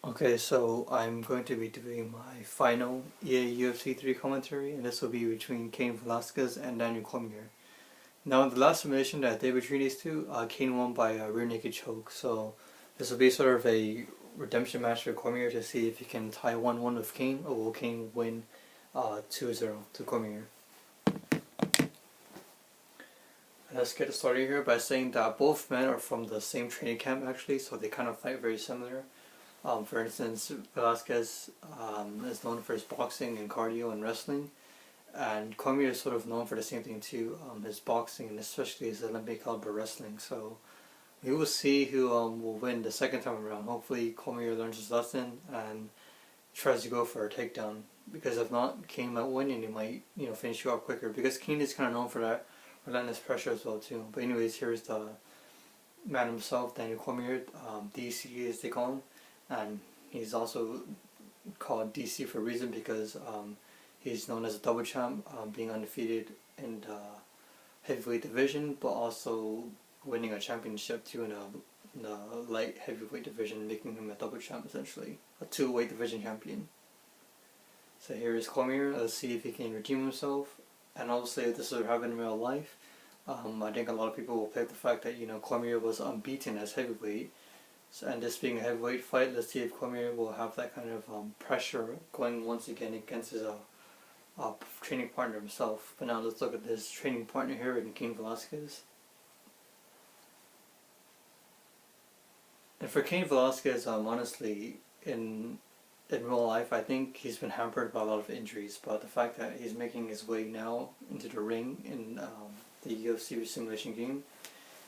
Okay, so I'm going to be doing my final EA UFC 3 commentary, and this will be between Cain Velasquez and Daniel Cormier. Now, in the last submission that I did between these two, Cain won by a rear naked choke, so this will be sort of a redemption match for Cormier to see if he can tie 1-1 with Cain, or will Cain win 2-0 to Cormier. Let's get started here by saying that both men are from the same training camp actually, so they kind of fight very similar. For instance, Velasquez is known for his boxing and cardio and wrestling, and Cormier is sort of known for the same thing too, his boxing and especially his Olympic caliber wrestling. So we will see who will win the second time around. Hopefully Cormier learns his lesson and tries to go for a takedown, because if not, Cain might win and he might finish you off quicker, because Cain is kind of known for that relentless pressure as well too. But anyways, here's the man himself, Daniel Cormier, DC as they call him. And he's also called DC for a reason, because he's known as a double champ, being undefeated in the heavyweight division, but also winning a championship too in the light heavyweight division, making him a double champ essentially, a two-weight division champion. So here is Cormier. Let's see if he can redeem himself. And obviously, if this would happen in real life, I think a lot of people will pick the fact that Cormier was unbeaten as heavyweight. So, and this being a heavyweight fight, let's see if Cormier will have that kind of pressure going once again against his training partner himself. But now let's look at this training partner here in Cain Velasquez. And for Cain Velasquez, honestly, in real life, I think he's been hampered by a lot of injuries. But the fact that he's making his way now into the ring in the UFC simulation game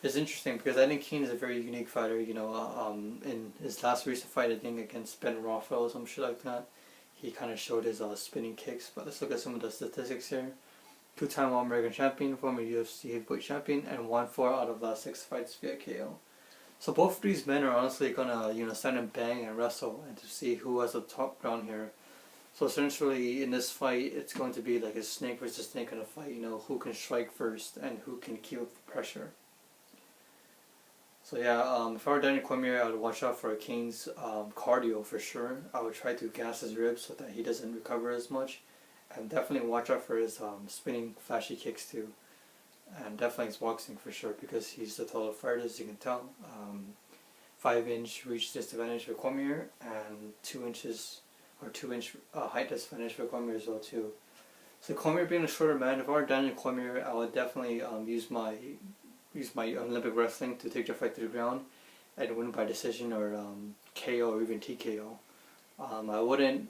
is interesting, because I think Cain is a very unique fighter. In his last recent fight, I think against Ben Rothwell or some shit like that, he kind of showed his spinning kicks. But let's look at some of the statistics here. Two-time All-American champion, former UFC heavyweight champion, and won 4 out of the last 6 fights via KO. So both of these men are honestly gonna stand and bang and wrestle, and to see who has the top ground here. So essentially, in this fight, it's going to be like a snake versus snake kind of fight. Who can strike first and who can keep up the pressure. So yeah, if I were Daniel Cormier, I would watch out for Cain's cardio for sure. I would try to gas his ribs so that he doesn't recover as much, and definitely watch out for his spinning flashy kicks too, and definitely his boxing for sure, because he's the taller fighter, as you can tell. 5-inch reach disadvantage for Cormier, and 2-inch height disadvantage for Cormier as well too. So Cormier being a shorter man, if I were Daniel Cormier, I would definitely use my Olympic wrestling to take the fight to the ground and win by decision, or KO, or even TKO. I wouldn't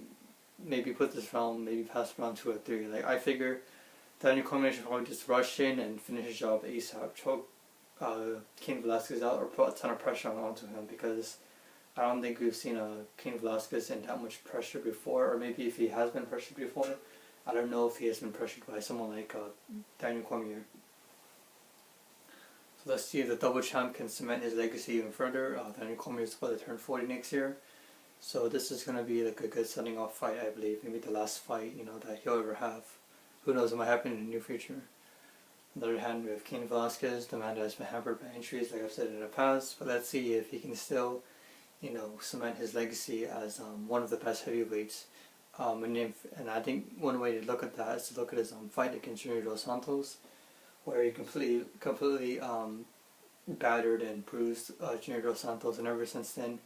maybe put this round, maybe pass round 2 or 3. Like, I figure Daniel Cormier should probably just rush in and finish his job ASAP, choke Cain Velasquez out, or put a ton of pressure onto him, because I don't think we've seen Cain Velasquez in that much pressure before. Or maybe if he has been pressured before, I don't know if he has been pressured by someone like Daniel Cormier. So let's see if the double champ can cement his legacy even further. Daniel Cormier is about to turn 40 next year, so this is going to be like a good setting off fight, I believe. Maybe the last fight that he'll ever have. Who knows what might happen in the near future. On the other hand, we have Cain Velasquez, the man that has been hampered by injuries, like I've said in the past. But let's see if he can still, cement his legacy as one of the best heavyweights. And I think one way to look at that is to look at his fight against Junior Dos Santos, where he completely battered and bruised Junior Dos Santos, and ever since then,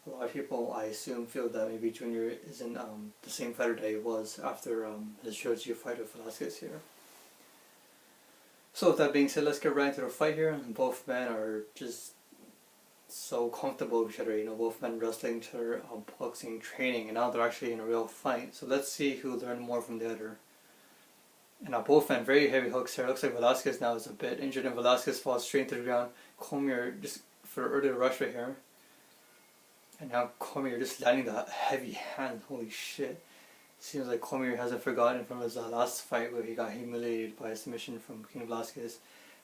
a lot of people, I assume, feel that maybe Junior isn't the same fighter that he was after his Jiu-Jitsu fight with Velasquez here. So with that being said, let's get right into the fight here. Both men are just so comfortable with each other. Both men wrestling each other, boxing, training, and now they're actually in a real fight. So let's see who learned more from the other. And now both men very heavy hooks here. Looks like Velasquez now is a bit injured, and Velasquez falls straight into the ground. Cormier just for an early rush right here. And now Cormier just landing the heavy hand. Holy shit. Seems like Cormier hasn't forgotten from his last fight where he got humiliated by a submission from Cain Velasquez.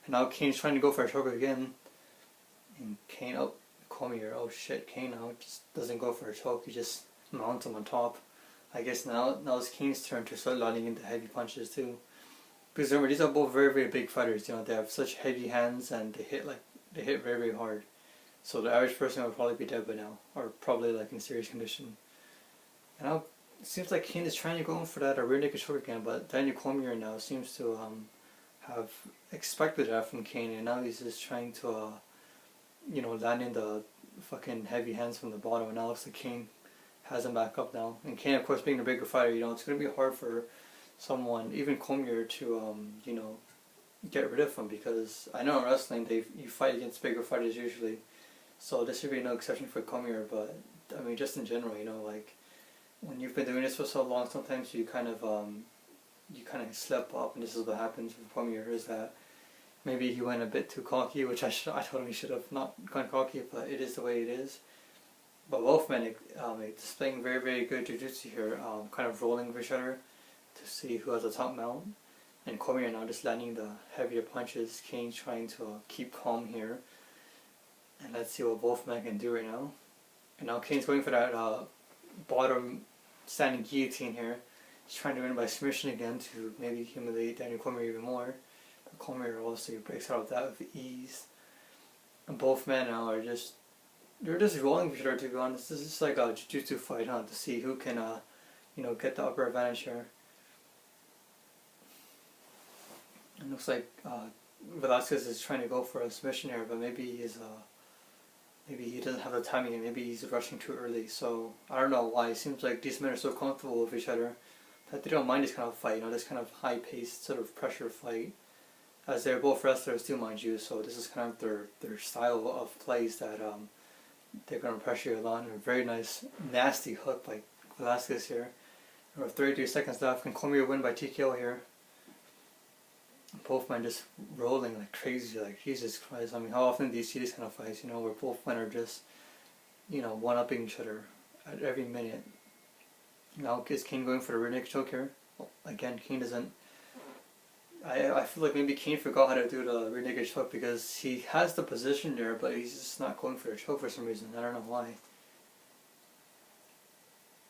And now Cain's trying to go for a choke again. And Cormier, oh shit, Cain now just doesn't go for a choke. He just mounts him on top. I guess now it's Cain's turn to start landing into heavy punches too. Because remember, these are both very, very big fighters. They have such heavy hands, and they hit very, very hard. So the average person would probably be dead by now, or probably like in serious condition. And now it seems like Cain is trying to go in for that rear naked choke again, but Daniel Cormier now seems to have expected that from Cain, and now he's just trying to land in the fucking heavy hands from the bottom, and now looks like Cain has him back up now. And Cain, of course, being the bigger fighter, it's going to be hard for someone, even Cormier, to get rid of him, because I know in wrestling you fight against bigger fighters usually, so this should be no exception for Cormier. But I mean, just in general, like when you've been doing this for so long, sometimes you kind of slip up, and this is what happens with Cormier, is that maybe he went a bit too cocky, which I totally should have not gone cocky, but it is the way it is. But both men displaying very, very good jiu-jitsu here, kind of rolling with each other to see who has the top mount. And Cormier now just landing the heavier punches. Cain trying to keep calm here. And let's see what both men can do right now. And now Cain's going for that bottom standing guillotine here. He's trying to win by submission again to maybe humiliate Daniel Cormier even more. But Cormier also breaks out of that with ease. And both men now are just rolling with each other, to be honest. This is like a jiu-jitsu fight, to see who can get the upper advantage here. It looks like Velasquez is trying to go for a submission here, but maybe he doesn't have the timing, and maybe he's rushing too early. So I don't know why. It seems like these men are so comfortable with each other that they don't mind this kind of fight, this kind of high-paced sort of pressure fight, as they're both wrestlers too, mind you. So this is kind of their style of plays that they're going to pressure you a lot. And a very nice, nasty hook by Velasquez here. And with 33 seconds left, can Cormier win by TKO here? Both men just rolling like crazy, like Jesus Christ. I mean, how often do you see these kind of fights, where both men are just, one-upping each other at every minute? Now is Cain going for the rear naked choke here? Well, again, Cain doesn't... I feel like maybe Cain forgot how to do the rear naked choke, because he has the position there, but he's just not going for the choke for some reason. I don't know why.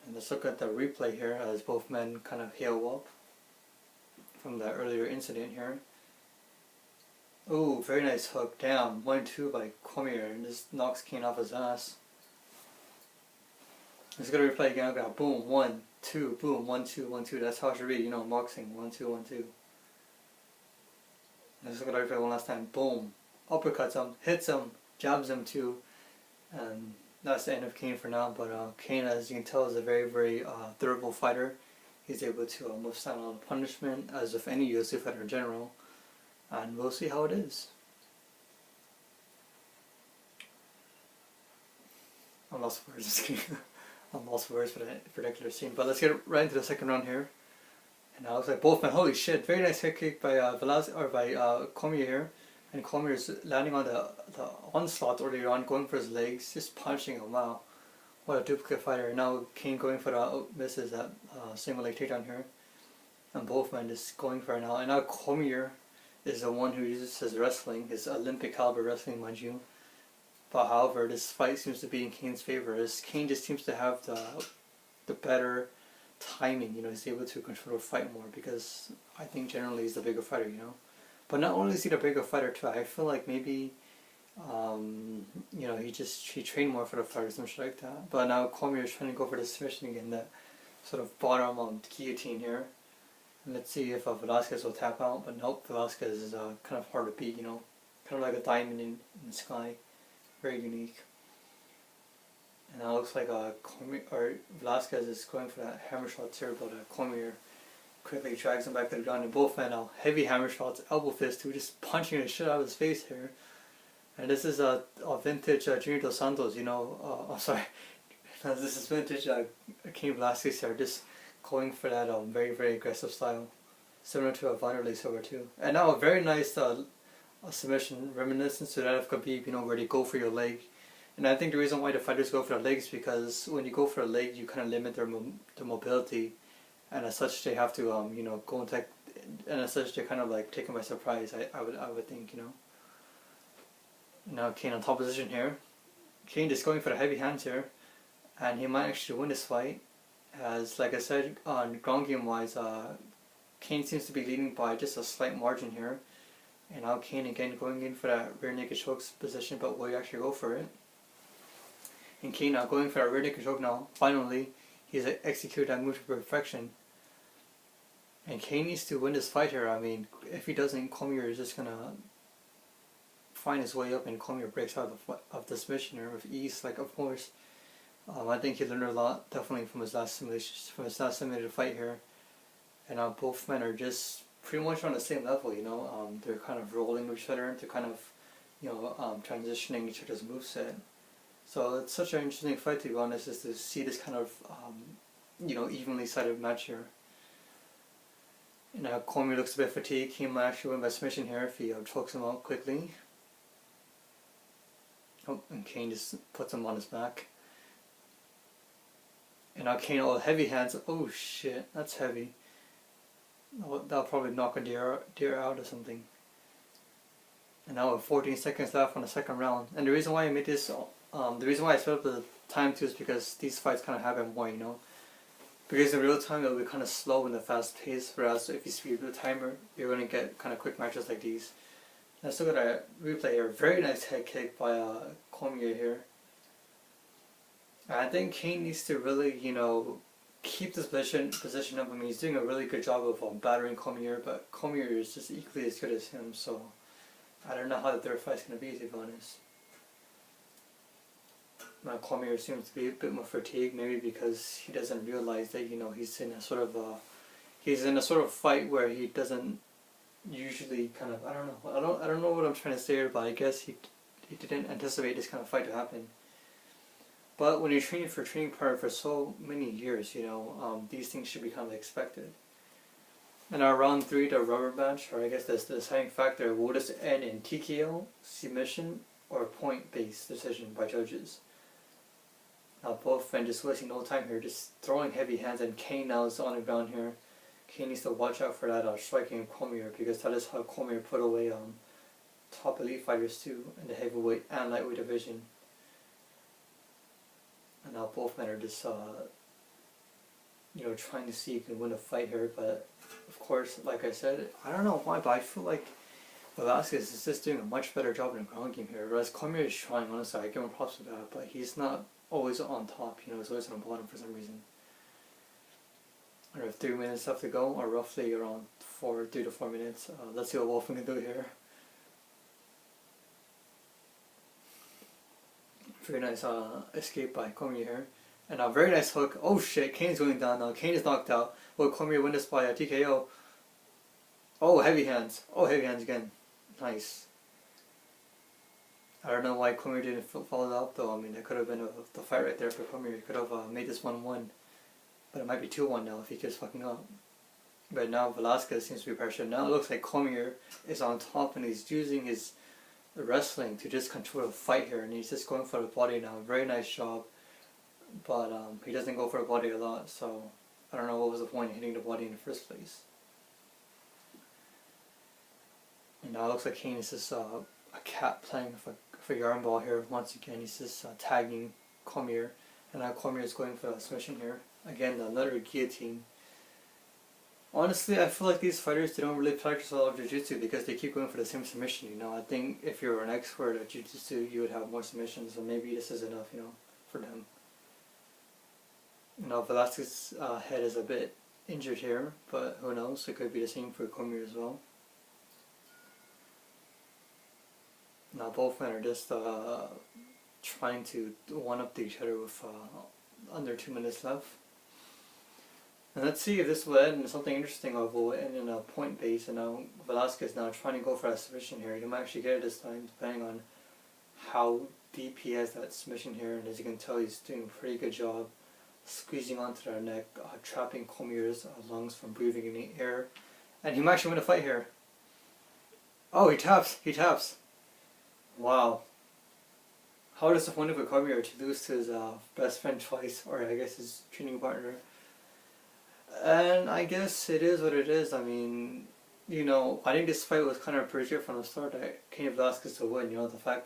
And let's look at the replay here as both men kind of heal up from the earlier incident here. Oh, very nice hook. Damn, 1-2 by Cormier, and this knocks Cain off his ass. Let's go to replay again. I got boom, 1-2, boom, 1-2, 1-2. That's how it should be, boxing. 1-2, 1-2. Let's look at the replay one last time. Boom, uppercuts him, hits him, jabs him too, and that's the end of Cain for now. But Cain, as you can tell, is a very, very durable fighter. He's able to withstand a lot of punishment, as with any UFC fighter in general, and we'll see how it is. I'm lost for words. Just kidding. I'm lost for words for that particular scene. But let's get right into the second round here. And now it looks like both men. Holy shit! Very nice head kick by Cormier here, and Cormier is landing on the onslaught earlier on, going for his legs, just punching him. Wow. What a duplicate fighter. Now Cain going for the misses that single leg takedown here. And both men just going for it now. And now Cormier is the one who uses his wrestling, his Olympic caliber wrestling, mind you. But however, this fight seems to be in Cain's favor, as Cain just seems to have the better timing. He's able to control the fight more, because I think generally he's the bigger fighter, But not only is he the bigger fighter too, I feel like maybe he trained more for the fight or something like that. But now Cormier is trying to go for the submission again, that sort of bottom guillotine here. And let's see if Velasquez will tap out, but nope, Velasquez is kind of hard to beat, kind of like a diamond in the sky, very unique. And now it looks like Velasquez is going for that hammer shot here, but Cormier quickly drags him back to the ground, and both men now heavy hammer shots, elbow fist too, just punching the shit out of his face here. And this is a vintage Junior Dos Santos, I'm sorry, this is vintage Cain Velasquez here, just going for that very, very aggressive style, similar to a Wanderlei Silva too. And now a very nice submission, reminiscent to that of Khabib, where they go for your leg. And I think the reason why the fighters go for their legs is because when you go for a leg, you kind of limit their mobility, and as such they have to go and take, and as such they're kind of like taken by surprise. I would think, Now Cain on top position here. Cain just going for the heavy hands here, and he might actually win this fight, as like I said, on ground game wise, Cain seems to be leading by just a slight margin here. And now Cain again going in for that rear naked chokes position, but will he actually go for it? And Cain now going for a rear naked choke now. Finally, he's executed that move to perfection. And Cain needs to win this fight here. I mean, if he doesn't, Cormier is just gonna find his way up, and Cormier breaks out of the submission here with ease. Like, of course, I think he learned a lot definitely from his last simulated fight here. And both men are just pretty much on the same level. You know, they're kind of rolling with each other. They're kind of, you know, transitioning each other's moveset. So it's such an interesting fight, to be honest, is to see this kind of, you know, evenly sided match here. And now Cormier looks a bit fatigued. He might actually win by submission here if he chokes him out quickly. Oh, and Cain just puts him on his back. And now Cain, all heavy hands. Oh shit, that's heavy. That'll probably knock a deer out or something. And now with 14 seconds left on the second round. And the reason why I made this, the reason why I set up the time too is because these fights kind of happen more, you know. Because in real time it'll be kind of slow and the fast pace, whereas if you speed the timer, you're going to get kind of quick matches like these. Let's look at a replay here. Very nice head kick by Cormier here. And I think Cain needs to really, you know, keep this position up. I mean, he's doing a really good job of battering Cormier, but Cormier is just equally as good as him, so I don't know how the third fight's going to be, to be honest. Now Cormier seems to be a bit more fatigued, maybe because he doesn't realize that, you know, he's in a sort of fight where he doesn't usually kind of, I don't know what I'm trying to say here, but I guess he didn't anticipate this kind of fight to happen. But when you're training for a training partner for so many years, you know, these things should be kind of expected. In our round 3, the rubber match, or I guess that's the deciding factor, will this end in TKO, submission, or point-based decision by judges? Now both men just wasting no time here, just throwing heavy hands, and Cain now is on the ground here. Cain needs to watch out for that striking Cormier, because that is how Cormier put away top elite fighters too in the heavyweight and lightweight division. And now both men are just you know, trying to see who can win a fight here, but of course, like I said, I don't know why, but I feel like Velasquez is just doing a much better job in the ground game here, whereas Cormier is trying, honestly, I give him props for that, but he's not always on top, you know, he's always on the bottom for some reason. We have 3 minutes left to go, or roughly around 3 to 4 minutes. Let's see what Wolf can do here. Very nice escape by Cormier here. And a very nice hook. Oh shit, Cain's going down now. Cain is knocked out. Will Cormier win this by a TKO? Oh, heavy hands. Oh, heavy hands again. Nice. I don't know why Cormier didn't follow it up though. I mean, that could have been the fight right there for Cormier. He could have made this 1-1. But it might be 2-1 now if he keeps fucking up. But now Velasquez seems to be pressured. Now it looks like Cormier is on top and he's using his wrestling to just control the fight here, and he's just going for the body now. Very nice job. But he doesn't go for the body a lot, so I don't know what was the point of hitting the body in the first place. And now it looks like Cain is just a cat playing for yarn ball here once again. He's just tagging Cormier, and now Cormier is going for a submission here. Again, another guillotine. Honestly, I feel like these fighters, they don't really practice a lot of jiu-jitsu because they keep going for the same submission, you know. I think if you're an expert at jiu-jitsu, you would have more submissions, so maybe this is enough, you know, for them. You know, Velasquez's head is a bit injured here, but who knows, it could be the same for Cormier as well. Now both men are just trying to one-up each other with under 2 minutes left. And let's see if this will end in something interesting, or will end in a point base. And now Velasquez now trying to go for a submission here. He might actually get it this time, depending on how deep he has that submission here. And as you can tell, he's doing a pretty good job squeezing onto their neck, trapping Cormier's lungs from breathing in the air. And he might actually win a fight here. Oh, he taps! He taps! Wow. How disappointing for Cormier to lose to his best friend twice, or I guess his training partner. And I guess it is what it is. I mean, you know, I think this fight was kind of predicted from the start that Cain Velasquez to win, you know, the fact that